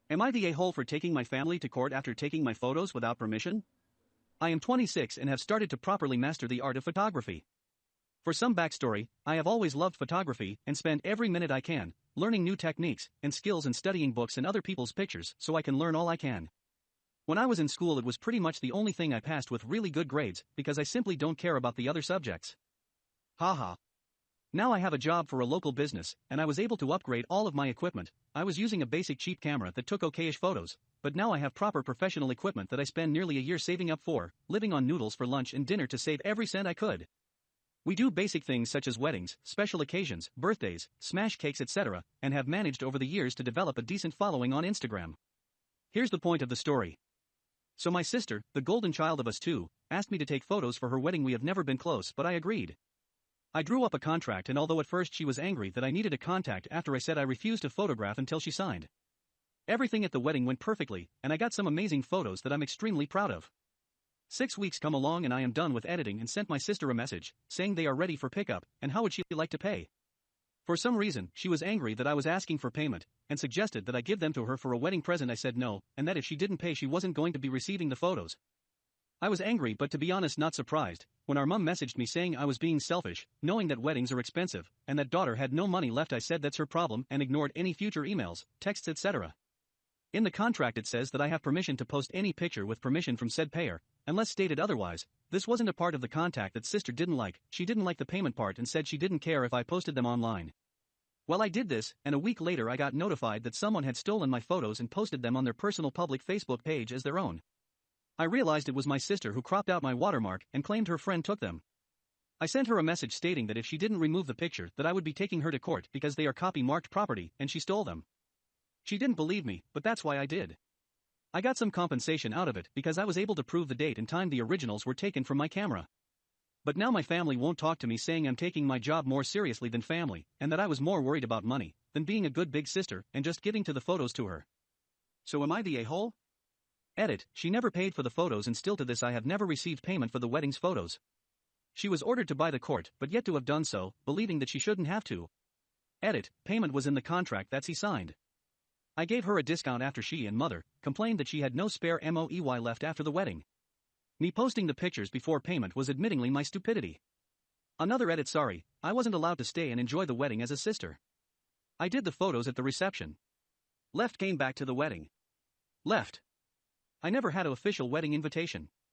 Am I the a-hole for taking my family to court after taking my photos without permission? I am 26 and have started to properly master the art of photography. For some backstory, I have always loved photography and spend every minute I can, learning new techniques and skills and studying books and other people's pictures so I can learn all I can. When I was in school, it was pretty much the only thing I passed with really good grades because I simply don't care about the other subjects. Haha. Now I have a job for a local business, and I was able to upgrade all of my equipment. I was using a basic cheap camera that took okayish photos, but now I have proper professional equipment that I spend nearly a year saving up for, living on noodles for lunch and dinner to save every cent I could. We do basic things such as weddings, special occasions, birthdays, smash cakes, etc., and have managed over the years to develop a decent following on Instagram. Here's the point of the story. So my sister, the golden child of us two, asked me to take photos for her wedding. We have never been close, but I agreed. I drew up a contract, and although at first she was angry that I needed a contact after I said I refused to photograph until she signed. Everything at the wedding went perfectly, and I got some amazing photos that I'm extremely proud of. 6 weeks come along and I am done with editing and sent my sister a message, saying they are ready for pickup, and how would she like to pay. For some reason, she was angry that I was asking for payment, and suggested that I give them to her for a wedding present. I said no, and that if she didn't pay she wasn't going to be receiving the photos. I was angry, but to be honest not surprised, when our mum messaged me saying I was being selfish, knowing that weddings are expensive, and that daughter had no money left. I said that's her problem and ignored any future emails, texts, etc. In the contract it says that I have permission to post any picture with permission from said payer, unless stated otherwise. This wasn't a part of the contact that sister didn't like. She didn't like the payment part and said she didn't care if I posted them online. Well, I did this, and a week later I got notified that someone had stolen my photos and posted them on their personal public Facebook page as their own. I realized it was my sister who cropped out my watermark and claimed her friend took them. I sent her a message stating that if she didn't remove the picture that I would be taking her to court because they are copy-marked property and she stole them. She didn't believe me, but that's why I did. I got some compensation out of it because I was able to prove the date and time the originals were taken from my camera. But now my family won't talk to me, saying I'm taking my job more seriously than family, and that I was more worried about money than being a good big sister and just giving to the photos to her. So am I the a-hole? Edit, she never paid for the photos, and still to this I have never received payment for the wedding's photos. She was ordered to buy the court, but yet to have done so, believing that she shouldn't have to. Edit, payment was in the contract that she signed. I gave her a discount after she and mother complained that she had no spare MOEY left after the wedding. Me posting the pictures before payment was admittingly my stupidity. Another edit, sorry, I wasn't allowed to stay and enjoy the wedding as a sister. I did the photos at the reception. Left, came back to the wedding. Left. I never had an official wedding invitation.